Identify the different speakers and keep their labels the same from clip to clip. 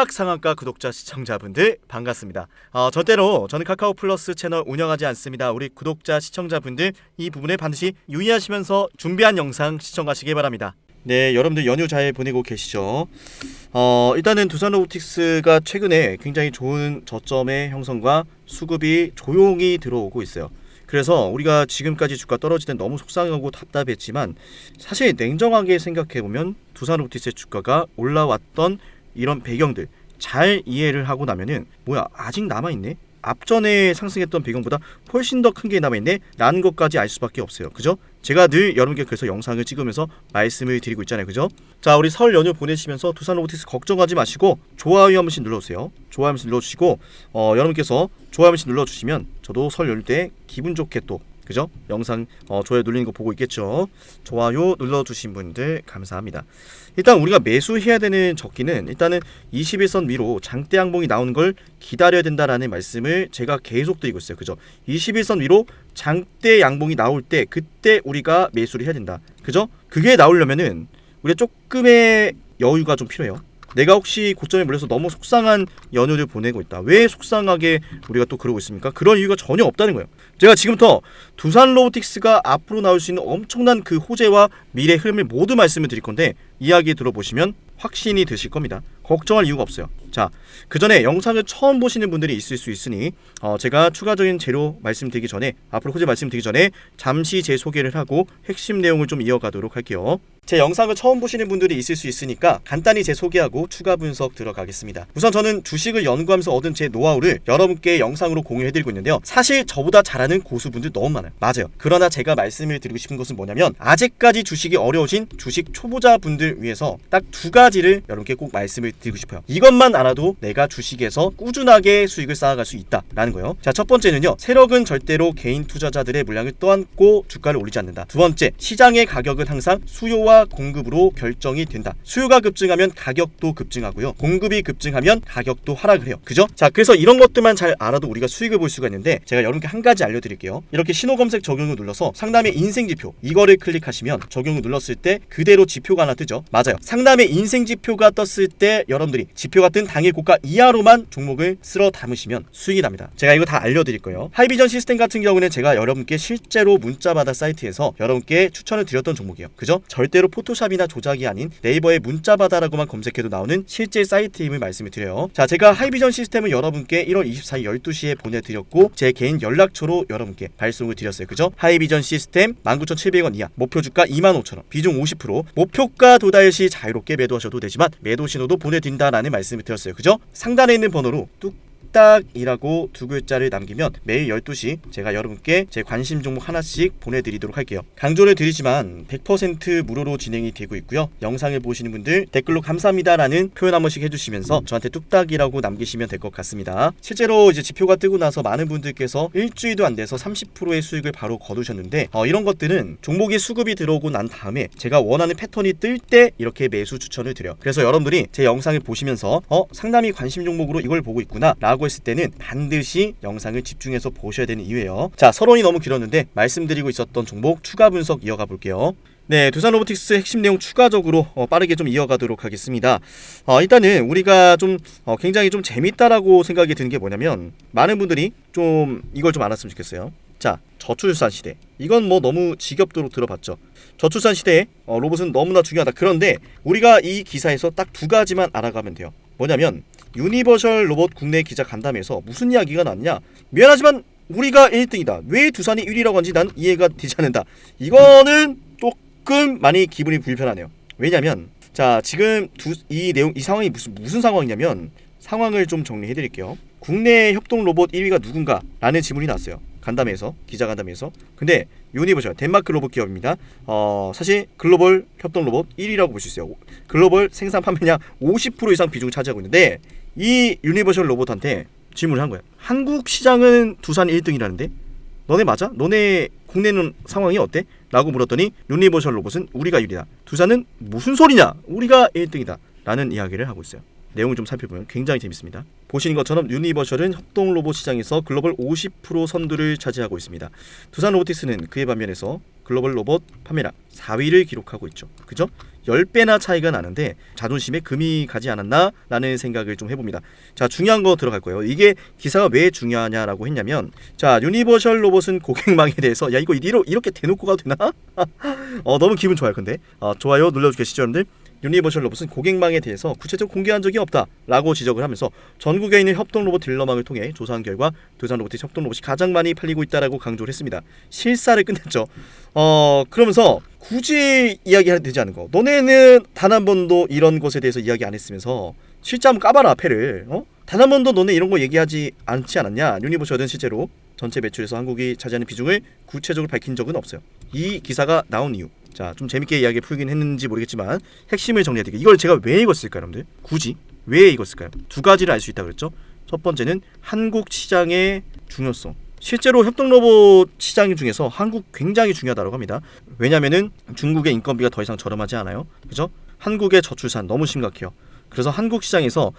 Speaker 1: 뚝딱 상한가 구독자 시청자분들 반갑습니다. 절대로 저는 카카오 플러스 채널 운영하지 않습니다. 우리 구독자 시청자분들 이 부분에 반드시 유의하시면서 준비한 영상 시청하시기 바랍니다. 네, 여러분들 연휴 잘 보내고 계시죠? 일단은 두산로보틱스가 최근에 굉장히 좋은 저점의 형성과 수급이 조용히 들어오고 있어요. 그래서 우리가 지금까지 주가 떨어질 땐 너무 속상하고 답답했지만 사실 냉정하게 생각해보면 두산로보틱스의 주가가 올라왔던 이런 배경들 잘 이해를 하고 나면은 뭐야 아직 남아있네? 앞전에 상승했던 배경보다 훨씬 더 큰 게 남아있네? 라는 것까지 알 수밖에 없어요. 그죠? 제가 늘 여러분께 그래서 영상을 찍으면서 말씀을 드리고 있잖아요. 그죠? 자, 우리 설 연휴 보내시면서 두산로보틱스 걱정하지 마시고 좋아요 한 번씩 눌러주세요. 좋아요 한 번씩 눌러주시고 여러분께서 좋아요 한 번씩 눌러주시면 저도 설 연휴 때 기분 좋게 또 그죠? 영상 좋아요 눌리는 거 보고 있겠죠? 좋아요 눌러주신 분들 감사합니다. 일단 우리가 매수해야 되는 적기는 일단은 21선 위로 장대 양봉이 나오는 걸 기다려야 된다라는 말씀을 제가 계속 드리고 있어요. 그죠? 21선 위로 장대 양봉이 나올 때 그때 우리가 매수를 해야 된다. 그죠? 그게 나오려면은 우리가 조금의 여유가 좀 필요해요. 내가 혹시 고점에 몰려서 너무 속상한 연휴를 보내고 있다. 왜 속상하게 우리가 또 그러고 있습니까? 그런 이유가 전혀 없다는 거예요. 제가 지금부터 두산로보틱스가 앞으로 나올 수 있는 엄청난 그 호재와 미래 흐름을 모두 말씀을 드릴 건데 이야기 들어보시면 확신이 드실 겁니다. 걱정할 이유가 없어요. 자, 그 전에 영상을 처음 보시는 분들이 있을 수 있으니 제가 추가적인 재료 말씀드리기 전에 앞으로 호재 말씀드리기 전에 잠시 제 소개를 하고 핵심 내용을 좀 이어가도록 할게요. 제 영상을 처음 보시는 분들이 있을 수 있으니까 간단히 제 소개하고 추가 분석 들어가겠습니다. 우선 저는 주식을 연구하면서 얻은 제 노하우를 여러분께 영상으로 공유해드리고 있는데요. 사실 저보다 잘하는 고수분들 너무 많아요. 맞아요. 그러나 제가 말씀을 드리고 싶은 것은 뭐냐면 아직까지 주식이 어려우신 주식 초보자분들 위해서 딱 두 가지를 여러분께 꼭 말씀을 드리고 싶어요. 이것만 알아도 내가 주식에서 꾸준하게 수익을 쌓아갈 수 있다라는 거예요. 자, 첫 번째는요. 세력은 절대로 개인 투자자들의 물량을 떠안고 주가를 올리지 않는다. 두 번째, 시장의 가격은 항상 수요와 공급으로 결정이 된다. 수요가 급증하면 가격도 급증하고요. 공급이 급증하면 가격도 하락을 해요. 그죠? 자, 그래서 이런 것들만 잘 알아도 우리가 수익을 볼 수가 있는데 제가 여러분께 한 가지 알려드릴게요. 이렇게 신호검색 적용을 눌러서 상담의 인생지표 이거를 클릭하시면 적용을 눌렀을 때 그대로 지표가 하나 뜨죠. 맞아요. 상담의 인생지표가 떴을 때 여러분들이 지표가 뜬 당일 고가 이하로만 종목을 쓸어 담으시면 수익이 납니다. 제가 이거 다 알려드릴 거예요. 하이비전 시스템 같은 경우는 제가 여러분께 실제로 문자받아 사이트에서 여러분께 추천을 드렸던 종목이에요. 그죠? 절대로 포토샵이나 조작이 아닌 네이버에 문자받아라고만 검색해도 나오는 실제 사이트임을 말씀을 드려요. 자, 제가 하이비전 시스템을 여러분께 1월 24일 12시에 보내드렸고 제 개인 연락처로 여러분께 발송을 드렸어요. 그죠? 하이비전 시스템 19,700원 이하 목표 주가 25,000원 비중 50% 목표가 도달 시 자유롭게 매도하셔도 되지만 매도 신호도 보내드린다라는 말씀을 드렸어요. 그죠? 상단에 있는 번호로 뚝딱이라고 두 글자를 남기면 매일 12시 제가 여러분께 제 관심 종목 하나씩 보내드리도록 할게요. 강조를 드리지만 100% 무료로 진행이 되고 있고요. 영상을 보시는 분들 댓글로 감사합니다라는 표현 한 번씩 해주시면서 저한테 뚝딱이라고 남기시면 될 것 같습니다. 실제로 이제 지표가 뜨고 나서 많은 분들께서 일주일도 안 돼서 30%의 수익을 바로 거두셨는데 이런 것들은 종목의 수급이 들어오고 난 다음에 제가 원하는 패턴이 뜰 때 이렇게 매수 추천을 드려요. 그래서 여러분들이 제 영상을 보시면서 상담이 관심 종목으로 이걸 보고 있구나 라고 했을 때는 반드시 영상을 집중해서 보셔야 되는 이유예요. 자, 서론이 너무 길었는데 말씀드리고 있었던 종목 추가 분석 이어가 볼게요. 네, 두산로보틱스 핵심 내용 추가적으로 빠르게 좀 이어가도록 하겠습니다. 일단은 우리가 좀 굉장히 좀 재밌다라고 생각이 드는 게 뭐냐면 많은 분들이 좀 이걸 좀 알았으면 좋겠어요. 자, 저출산 시대. 이건 뭐 너무 지겹도록 들어봤죠. 저출산 시대에 로봇은 너무나 중요하다. 그런데 우리가 이 기사에서 딱 두 가지만 알아가면 돼요. 뭐냐면 유니버셜 로봇 국내 기자 간담회에서 무슨 이야기가 나왔냐? 미안하지만 우리가 1등이다. 왜 두산이 1위라고 하는지 난 이해가 되지 않는다. 이거는 조금 많이 기분이 불편하네요. 왜냐면 자, 지금 이 상황이 무슨 상황이냐면 상황을 좀 정리해 드릴게요. 국내 협동 로봇 1위가 누군가? 라는 질문이 나왔어요. 간담회에서, 기자 간담회에서. 근데 유니버셜 덴마크 로봇 기업입니다. 사실 글로벌 협동 로봇 1위라고 볼 수 있어요. 글로벌 생산 판매량 50% 이상 비중을 차지하고 있는데 이 유니버셜 로봇한테 질문을 한 거예요. 한국 시장은 두산 1등이라는데 너네 맞아? 너네 국내는 상황이 어때? 라고 물었더니 유니버셜 로봇은 우리가 1위다. 두산은 무슨 소리냐? 우리가 1등이다. 라는 이야기를 하고 있어요. 내용을 좀 살펴보면 굉장히 재밌습니다. 보시는 것처럼 유니버셜은 협동 로봇 시장에서 글로벌 50% 선두를 차지하고 있습니다. 두산 로보틱스는 그에 반면에서 글로벌 로봇 판매량 4위를 기록하고 있죠. 그죠? 10배나 차이가 나는데 자존심에 금이 가지 않았나라는 생각을 좀 해봅니다. 자, 중요한 거 들어갈 거예요. 이게 기사가 왜 중요하냐라고 했냐면, 자, 유니버셜 로봇은 고객망에 대해서, 야, 이거 이렇게 대놓고 가도 되나? 너무 기분 좋아요. 근데 좋아요 눌러주시죠, 여러분들. 유니버셜 로봇은 고객망에 대해서 구체적으로 공개한 적이 없다라고 지적을 하면서 전국에 있는 협동 로봇 딜러망을 통해 조사한 결과 두산 로보틱스 협동 로봇이 가장 많이 팔리고 있다라고 강조를 했습니다. 실사를 끝냈죠. 그러면서 굳이 이야기해야 되지 않은 거. 너네는 단 한 번도 이런 것에 대해서 이야기 안 했으면서 실제 한번 까봐라, 패를. 단 한 번도 너네 이런 거 얘기하지 않지 않았냐. 유니버셜은 실제로 전체 매출에서 한국이 차지하는 비중을 구체적으로 밝힌 적은 없어요. 이 기사가 나온 이유. 자, 좀 재밌게 이야기 풀긴 했는지 모르겠지만 핵심을 정리해드릴게요. 이걸 제가 왜 읽었을까요, 여러분들? 굳이 왜 읽었을까요? 두 가지를 알 수 있다고 그랬죠. 첫 번째는 한국 시장의 중요성. 실제로 협동 로봇 시장 중에서 한국 굉장히 중요하다고 합니다. 왜냐면은 중국의 인건비가 더 이상 저렴하지 않아요. 그죠? 한국의 저출산 너무 심각해요. 그래서 한국 시장에서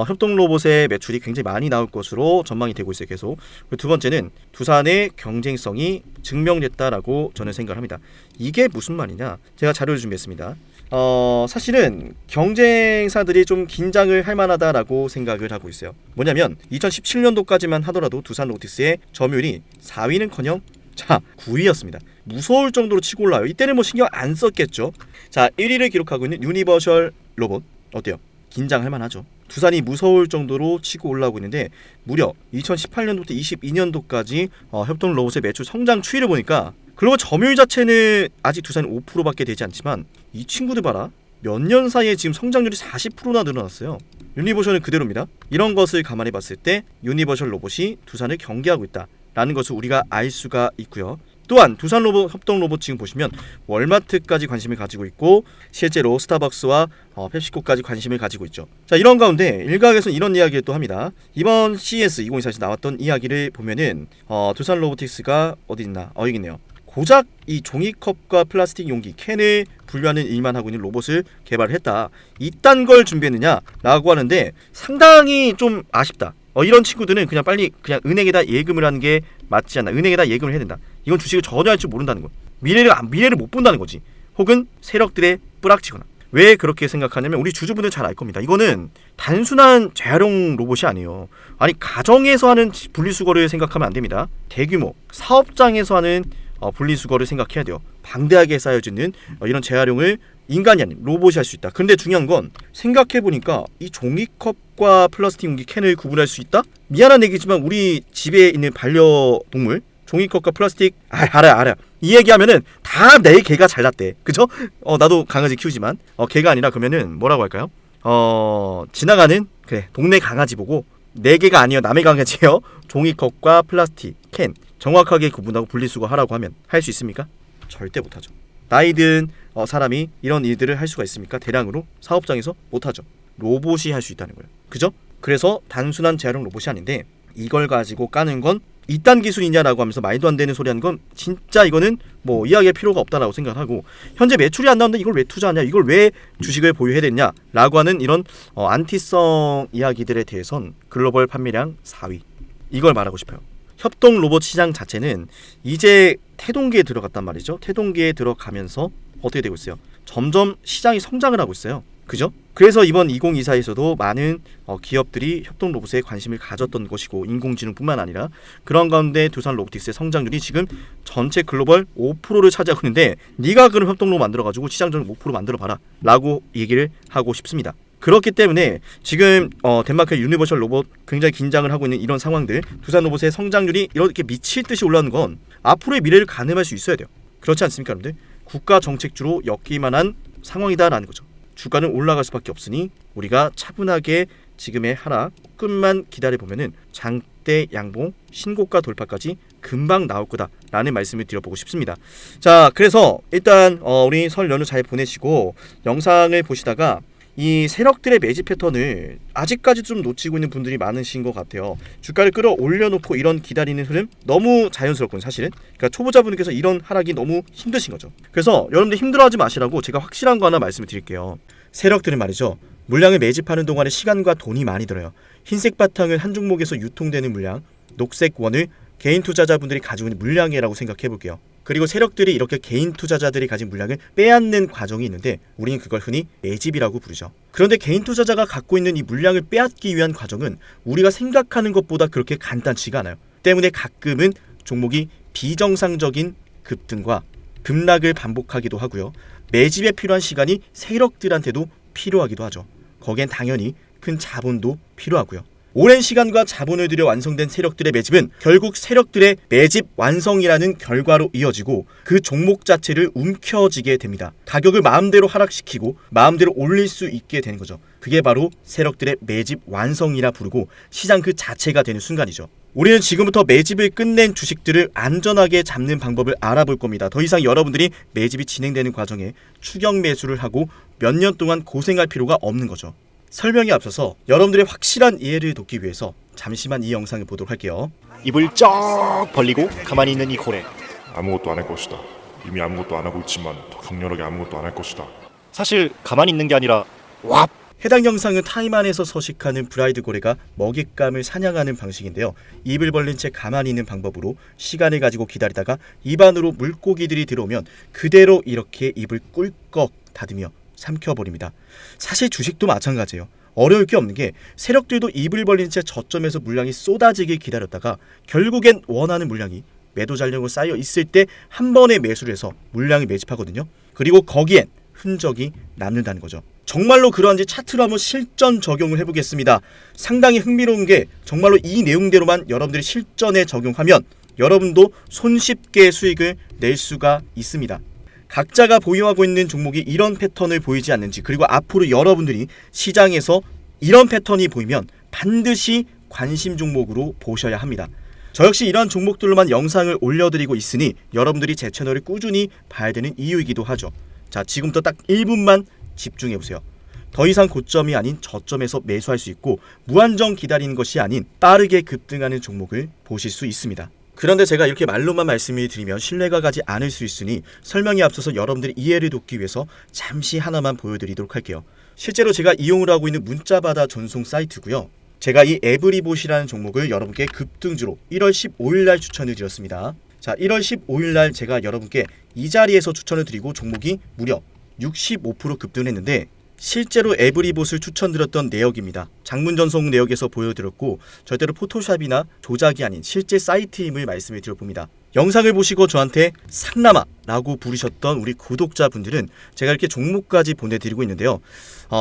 Speaker 1: 협동 로봇의 매출이 굉장히 많이 나올 것으로 전망이 되고 있어요. 계속. 그리고 두 번째는 두산의 경쟁성이 증명됐다라고 저는 생각을 합니다. 이게 무슨 말이냐? 제가 자료를 준비했습니다. 사실은 경쟁사들이 좀 긴장을 할 만하다라고 생각을 하고 있어요. 뭐냐면 2017년도까지만 하더라도 두산 로보틱스의 점유율이 4위는커녕 9위였습니다. 무서울 정도로 치고 올라요. 이때는 뭐 신경 안 썼겠죠. 자, 1위를 기록하고 있는 유니버셜 로봇 어때요? 긴장할 만하죠. 두산이 무서울 정도로 치고 올라오고 있는데 무려 2018년도부터 22년도까지 협동 로봇의 매출 성장 추이를 보니까 글로벌 점유율 자체는 아직 두산이 5%밖에 되지 않지만 이 친구들 봐라. 몇 년 사이에 지금 성장률이 40%나 늘어났어요. 유니버셜은 그대로입니다. 이런 것을 감안해 봤을 때 유니버셜 로봇이 두산을 경계하고 있다라는 것을 우리가 알 수가 있고요. 또한 두산 로봇 협동 로봇 지금 보시면 월마트까지 관심을 가지고 있고 실제로 스타벅스와 펩시코까지 관심을 가지고 있죠. 자, 이런 가운데 일각에서는 이런 이야기를 또 합니다. 이번 CES 2024에서 나왔던 이야기를 보면은 두산 로보틱스가 어디 있나? 여기 있네요. 고작 이 종이컵과 플라스틱 용기, 캔을 분류하는 일만 하고 있는 로봇을 개발했다. 이딴 걸 준비했느냐라고 하는데 상당히 좀 아쉽다. 이런 친구들은 그냥 빨리 그냥 은행에다 예금을 하는 게 맞지 않나. 은행에다 예금을 해야 된다. 이건 주식을 전혀 할 줄 모른다는 거. 미래를 못 본다는 거지. 혹은 세력들의 뿌락치거나. 왜 그렇게 생각하냐면 우리 주주분들 잘 알 겁니다. 이거는 단순한 재활용 로봇이 아니에요. 아니, 가정에서 하는 분리수거를 생각하면 안 됩니다. 대규모 사업장에서 하는 분리수거를 생각해야 돼요. 방대하게 쌓여지는 이런 재활용을 인간이 아닌 로봇이 할 수 있다. 근데 중요한 건 생각해보니까 이 종이컵과 플라스틱 용기 캔을 구분할 수 있다? 미안한 얘기지만 우리 집에 있는 반려동물 종이컵과 플라스틱 알아. 이 얘기하면은 다 내 개가 잘났대. 그죠? 나도 강아지 키우지만 개가 아니라 그러면은 뭐라고 할까요? 지나가는 그래 동네 강아지 보고 내 개가 아니요 남의 강아지예요. 종이컵과 플라스틱 캔 정확하게 구분하고 분리수거하라고 하면 할 수 있습니까? 절대 못하죠. 나이든 사람이 이런 일들을 할 수가 있습니까? 대량으로 사업장에서 못하죠. 로봇이 할 수 있다는 거예요. 그죠? 그래서 단순한 재활용 로봇이 아닌데 이걸 가지고 까는 건 이딴 기술이냐라고 하면서 말도 안 되는 소리 하는 건 진짜 이거는 뭐 이야기할 필요가 없다라고 생각하고 현재 매출이 안 나오는데 이걸 왜 투자하냐, 이걸 왜 주식을 보유해야 되냐라고 하는 이런 안티성 이야기들에 대해선 글로벌 판매량 4위 이걸 말하고 싶어요. 협동 로봇 시장 자체는 이제 태동기에 들어갔단 말이죠. 태동기에 들어가면서 어떻게 되고 있어요? 점점 시장이 성장을 하고 있어요. 그죠? 그래서 이번 2024에서도 많은 기업들이 협동 로봇에 관심을 가졌던 것이고 인공지능뿐만 아니라 그런 가운데 두산 로보틱스의 성장률이 지금 전체 글로벌 5%를 차지하고 있는데 네가 그런 협동 로봇 만들어가지고 시장점을 5% 만들어봐라 라고 얘기를 하고 싶습니다. 그렇기 때문에 지금 덴마크의 유니버셜 로봇 굉장히 긴장을 하고 있는 이런 상황들, 두산 로봇의 성장률이 이렇게 미칠 듯이 올라오는 건 앞으로의 미래를 가늠할 수 있어야 돼요. 그렇지 않습니까, 여러분들? 국가 정책주로 엮이만 한 상황이다라는 거죠. 주가는 올라갈 수밖에 없으니 우리가 차분하게 지금의 하락 끝만 기다려보면은 장대 양봉 신고가 돌파까지 금방 나올 거다라는 말씀을 드려보고 싶습니다. 자, 그래서 일단 우리 설 연휴 잘 보내시고 영상을 보시다가 이 세력들의 매집 패턴을 아직까지 좀 놓치고 있는 분들이 많으신 것 같아요. 주가를 끌어올려놓고 이런 기다리는 흐름 너무 자연스럽거든요, 사실은. 그러니까 초보자분들께서 이런 하락이 너무 힘드신 거죠. 그래서 여러분들 힘들어하지 마시라고 제가 확실한 거 하나 말씀을 드릴게요. 세력들은 말이죠, 물량을 매집하는 동안에 시간과 돈이 많이 들어요. 흰색 바탕을 한 종목에서 유통되는 물량, 녹색 원을 개인 투자자분들이 가지고 있는 물량이라고 생각해 볼게요. 그리고 세력들이 이렇게 개인 투자자들이 가진 물량을 빼앗는 과정이 있는데 우리는 그걸 흔히 매집이라고 부르죠. 그런데 개인 투자자가 갖고 있는 이 물량을 빼앗기 위한 과정은 우리가 생각하는 것보다 그렇게 간단치가 않아요. 때문에 가끔은 종목이 비정상적인 급등과 급락을 반복하기도 하고요. 매집에 필요한 시간이 세력들한테도 필요하기도 하죠. 거기엔 당연히 큰 자본도 필요하고요. 오랜 시간과 자본을 들여 완성된 세력들의 매집은 결국 세력들의 매집 완성이라는 결과로 이어지고 그 종목 자체를 움켜쥐게 됩니다. 가격을 마음대로 하락시키고 마음대로 올릴 수 있게 되는 거죠. 그게 바로 세력들의 매집 완성이라 부르고 시장 그 자체가 되는 순간이죠. 우리는 지금부터 매집을 끝낸 주식들을 안전하게 잡는 방법을 알아볼 겁니다. 더 이상 여러분들이 매집이 진행되는 과정에 추격 매수를 하고 몇 년 동안 고생할 필요가 없는 거죠. 설명에 앞서서 여러분들의 확실한 이해를 돕기 위해서 잠시만 이 영상을 보도록 할게요.
Speaker 2: 입을 쩍 벌리고 가만히 있는 이 고래.
Speaker 3: 아무것도 안 할 것이다. 이미 아무것도 안 하고 있지만 더 강렬하게 아무것도 안 할 것이다.
Speaker 2: 사실 가만히 있는 게 아니라 왑!
Speaker 1: 해당 영상은 타임 안에서 서식하는 브라이드 고래가 먹잇감을 사냥하는 방식인데요. 입을 벌린 채 가만히 있는 방법으로 시간을 가지고 기다리다가 입 안으로 물고기들이 들어오면 그대로 이렇게 입을 꿀꺽 닫으며 삼켜버립니다. 사실 주식도 마찬가지예요. 어려울 게 없는 게 세력들도 입을 벌린 채 저점에서 물량이 쏟아지길 기다렸다가 결국엔 원하는 물량이 매도 잔량으로 쌓여 있을 때 한 번에 매수를 해서 물량을 매집하거든요. 그리고 거기엔 흔적이 남는다는 거죠. 정말로 그러한지 차트로 한번 실전 적용을 해보겠습니다. 상당히 흥미로운 게 정말로 이 내용대로만 여러분들이 실전에 적용하면 여러분도 손쉽게 수익을 낼 수가 있습니다. 각자가 보유하고 있는 종목이 이런 패턴을 보이지 않는지, 그리고 앞으로 여러분들이 시장에서 이런 패턴이 보이면 반드시 관심 종목으로 보셔야 합니다. 저 역시 이러한 종목들로만 영상을 올려드리고 있으니 여러분들이 제 채널을 꾸준히 봐야 되는 이유이기도 하죠. 자, 지금부터 딱 1분만 집중해보세요. 더 이상 고점이 아닌 저점에서 매수할 수 있고 무한정 기다리는 것이 아닌 빠르게 급등하는 종목을 보실 수 있습니다. 그런데 제가 이렇게 말로만 말씀을 드리면 신뢰가 가지 않을 수 있으니 설명에 앞서서 여러분들의 이해를 돕기 위해서 잠시 하나만 보여드리도록 할게요. 실제로 제가 이용을 하고 있는 문자받아 전송 사이트고요. 제가 이 에브리봇이라는 종목을 여러분께 급등주로 1월 15일날 추천을 드렸습니다. 자, 1월 15일날 제가 여러분께 이 자리에서 추천을 드리고 종목이 무려 65% 급등했는데 실제로 에브리봇을 추천드렸던 내역입니다. 장문전송 내역에서 보여드렸고 절대로 포토샵이나 조작이 아닌 실제 사이트임을 말씀을 드려봅니다. 영상을 보시고 저한테 상남아라고 부르셨던 우리 구독자분들은 제가 이렇게 종목까지 보내드리고 있는데요.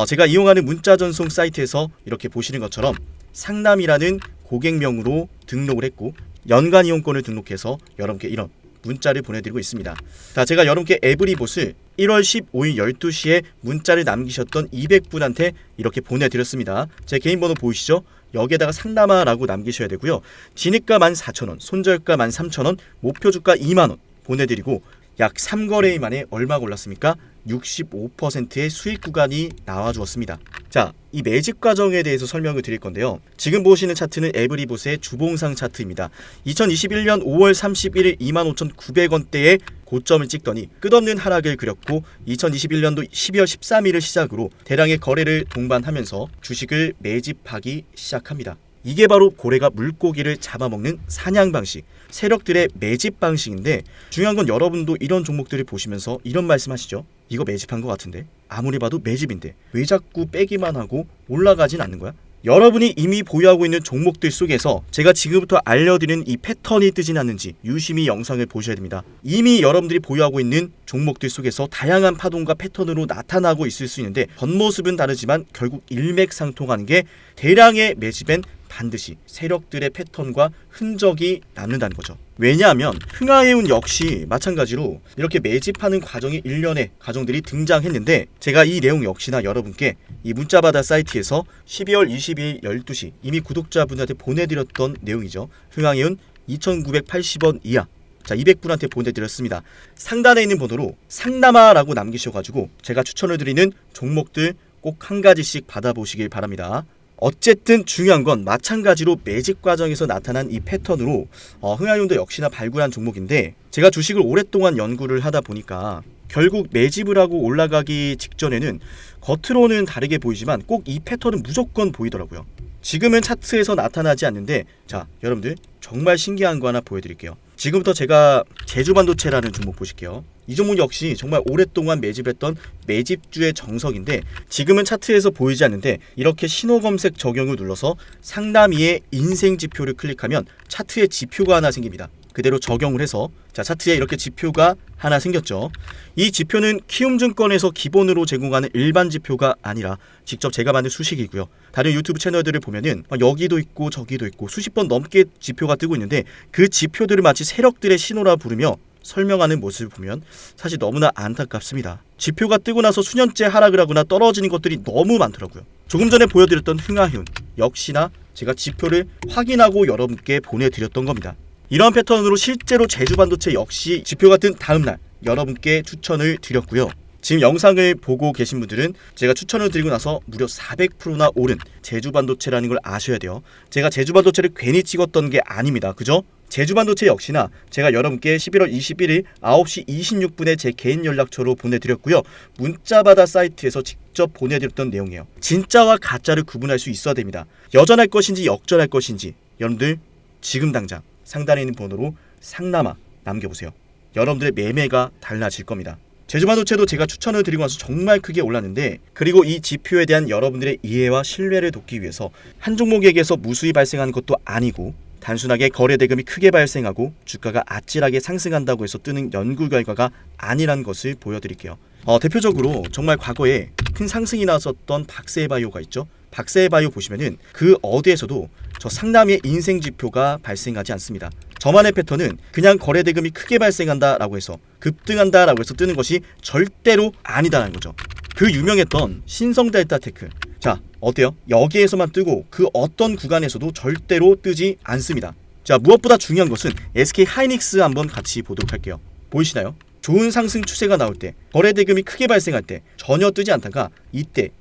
Speaker 1: 제가 이용하는 문자전송 사이트에서 이렇게 보시는 것처럼 상남이라는 고객명으로 등록을 했고 연간 이용권을 등록해서 여러분께 이런 문자를 보내드리고 있습니다. 자, 제가 여러분께 에브리봇을 1월 15일 12시에 문자를 남기셨던 200분한테 이렇게 보내드렸습니다. 제 개인 번호 보이시죠? 여기에다가 상남아라고 남기셔야 되고요. 진입가 14,000원, 손절가 13,000원, 목표주가 2만원 보내드리고 약 3거래일 만에 얼마가 올랐습니까? 65%의 수익 구간이 나와주었습니다. 자, 이 매집 과정에 대해서 설명을 드릴 건데요. 지금 보시는 차트는 에브리봇의 주봉상 차트입니다. 2021년 5월 31일 25,900원대에 고점을 찍더니 끝없는 하락을 그렸고 2021년도 12월 13일을 시작으로 대량의 거래를 동반하면서 주식을 매집하기 시작합니다. 이게 바로 고래가 물고기를 잡아먹는 사냥 방식, 세력들의 매집 방식인데 중요한 건 여러분도 이런 종목들을 보시면서 이런 말씀 하시죠. 이거 매집한 것 같은데? 아무리 봐도 매집인데 왜 자꾸 빼기만 하고 올라가진 않는 거야? 여러분이 이미 보유하고 있는 종목들 속에서 제가 지금부터 알려드리는 이 패턴이 뜨진 않는지 유심히 영상을 보셔야 됩니다. 이미 여러분들이 보유하고 있는 종목들 속에서 다양한 파동과 패턴으로 나타나고 있을 수 있는데 겉모습은 다르지만 결국 일맥상통하는 게 대량의 매집엔 반드시 세력들의 패턴과 흔적이 남는다는 거죠. 왜냐하면 흥하해운 역시 마찬가지로 이렇게 매집하는 과정이 일련의 과정들이 등장했는데 제가 이 내용 역시나 여러분께 이 문자받아 사이트에서 12월 22일 12시 이미 구독자분들한테 보내드렸던 내용이죠. 흥하해운 2,980원 이하. 자, 200분한테 보내드렸습니다. 상단에 있는 번호로 상남아라고 남기셔가지고 제가 추천을 드리는 종목들 꼭 한 가지씩 받아보시길 바랍니다. 어쨌든 중요한 건 마찬가지로 매집 과정에서 나타난 이 패턴으로 흥하해운도 역시나 발굴한 종목인데 제가 주식을 오랫동안 연구를 하다 보니까 결국 매집을 하고 올라가기 직전에는 겉으로는 다르게 보이지만 꼭 이 패턴은 무조건 보이더라고요. 지금은 차트에서 나타나지 않는데 자, 여러분들 정말 신기한 거 하나 보여드릴게요. 지금부터 제가 제주반도체라는 종목 보실게요. 이 종목 역시 정말 오랫동안 매집했던 매집주의 정석인데 지금은 차트에서 보이지 않는데 이렇게 신호 검색 적용을 눌러서 상담위의 인생 지표를 클릭하면 차트에 지표가 하나 생깁니다. 그대로 적용을 해서 자 차트에 이렇게 지표가 하나 생겼죠. 이 지표는 키움증권에서 기본으로 제공하는 일반 지표가 아니라 직접 제가 만든 수식이고요. 다른 유튜브 채널들을 보면은 여기도 있고 저기도 있고 수십 번 넘게 지표가 뜨고 있는데 그 지표들을 마치 세력들의 신호라 부르며 설명하는 모습을 보면 사실 너무나 안타깝습니다. 지표가 뜨고 나서 수년째 하락을 하거나 떨어지는 것들이 너무 많더라고요. 조금 전에 보여드렸던 흥하윤 역시나 제가 지표를 확인하고 여러분께 보내드렸던 겁니다. 이런 패턴으로 실제로 제주반도체 역시 지표가 뜬 다음날 여러분께 추천을 드렸고요. 지금 영상을 보고 계신 분들은 제가 추천을 드리고 나서 무려 400%나 오른 제주반도체라는 걸 아셔야 돼요. 제가 제주반도체를 괜히 찍었던 게 아닙니다. 그죠? 제주반도체 역시나 제가 여러분께 11월 21일 9시 26분에 제 개인 연락처로 보내드렸고요. 문자받아 사이트에서 직접 보내드렸던 내용이에요. 진짜와 가짜를 구분할 수 있어야 됩니다. 여전할 것인지 역전할 것인지 여러분들 지금 당장 상단에 있는 번호로 상남아 남겨보세요. 여러분들의 매매가 달라질 겁니다. 제주반도체도 제가 추천을 드리고 나서 정말 크게 올랐는데 그리고 이 지표에 대한 여러분들의 이해와 신뢰를 돕기 위해서 한 종목에게서 무수히 발생하는 것도 아니고 단순하게 거래 대금이 크게 발생하고 주가가 아찔하게 상승한다고 해서 뜨는 연구 결과가 아니란 것을 보여드릴게요. 대표적으로 정말 과거에 큰 상승이 나왔었던 박세바이오가 있죠. 박세바이오 보시면은 그 어디에서도 저 상남의 인생 지표가 발생하지 않습니다. 저만의 패턴은 그냥 거래 대금이 크게 발생한다라고 해서 급등한다라고 해서 뜨는 것이 절대로 아니다라는 거죠. 그 유명했던 신성델타테크 자 어때요? 여기에서만 뜨고 그 어떤 구간에서도 절대로 뜨지 않습니다. 자 무엇보다 중요한 것은 SK 하이닉스 한번 같이 보도록 할게요. 보이시나요? 좋은 상승 추세가 나올 때 거래 대금이 크게 발생할 때 전혀 뜨지 않다가 이때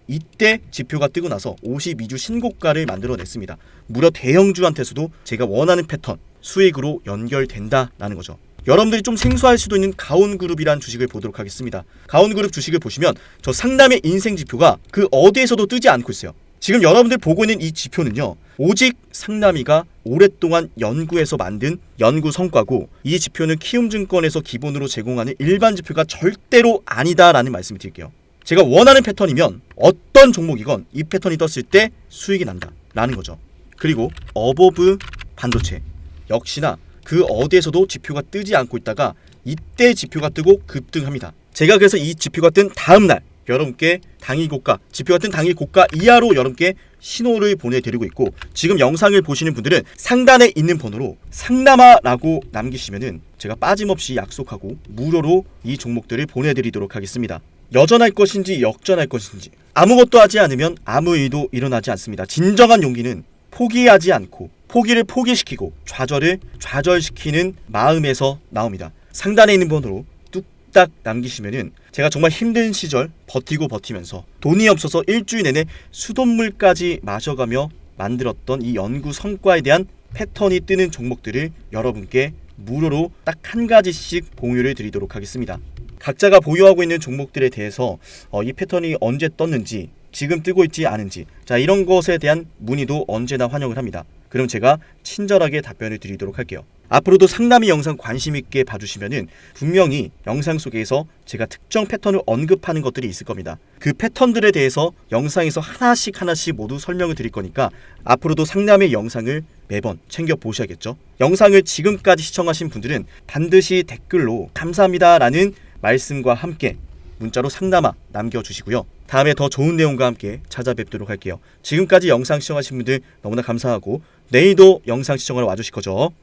Speaker 1: 지표가 뜨고 나서 52주 신고가를 만들어냈습니다. 무려 대형주한테서도 제가 원하는 패턴 수익으로 연결된다라는 거죠. 여러분들이 좀 생소할 수도 있는 가온그룹이란 주식을 보도록 하겠습니다. 가온그룹 주식을 보시면 저 상담의 인생 지표가 그 어디에서도 뜨지 않고 있어요. 지금 여러분들 보고 있는 이 지표는요. 오직 상남이가 오랫동안 연구해서 만든 연구 성과고 이 지표는 키움증권에서 기본으로 제공하는 일반 지표가 절대로 아니다라는 말씀을 드릴게요. 제가 원하는 패턴이면 어떤 종목이건 이 패턴이 떴을 때 수익이 난다라는 거죠. 그리고 어보브 반도체 역시나 그 어디에서도 지표가 뜨지 않고 있다가 이때 지표가 뜨고 급등합니다. 제가 그래서 이 지표가 뜬 다음날 여러분께 당일 고가 이하로 여러분께 신호를 보내드리고 있고 지금 영상을 보시는 분들은 상단에 있는 번호로 상남아라고 남기시면은 제가 빠짐없이 약속하고 무료로 이 종목들을 보내드리도록 하겠습니다. 여전할 것인지 역전할 것인지 아무것도 하지 않으면 아무 일도 일어나지 않습니다. 진정한 용기는 포기하지 않고 포기를 포기시키고 좌절을 좌절시키는 마음에서 나옵니다. 상단에 있는 번호로 뚝딱 남기시면은 제가 정말 힘든 시절 버티면서 돈이 없어서 일주일 내내 수돗물까지 마셔가며 만들었던 이 연구 성과에 대한 패턴이 뜨는 종목들을 여러분께 무료로 딱 한 가지씩 공유를 드리도록 하겠습니다. 각자가 보유하고 있는 종목들에 대해서 이 패턴이 언제 떴는지 지금 뜨고 있지 않은지 자 이런 것에 대한 문의도 언제나 환영을 합니다. 그럼 제가 친절하게 답변을 드리도록 할게요. 앞으로도 상담이 영상 관심 있게 봐주시면은 분명히 영상 속에서 제가 특정 패턴을 언급하는 것들이 있을 겁니다. 그 패턴들에 대해서 영상에서 하나씩 모두 설명을 드릴 거니까 앞으로도 상담의 영상을 매번 챙겨 보셔야겠죠. 영상을 지금까지 시청하신 분들은 반드시 댓글로 감사합니다라는 말씀과 함께 문자로 상담아 남겨주시고요. 다음에 더 좋은 내용과 함께 찾아뵙도록 할게요. 지금까지 영상 시청하신 분들 너무나 감사하고 내일도 영상 시청하러 와주실 거죠.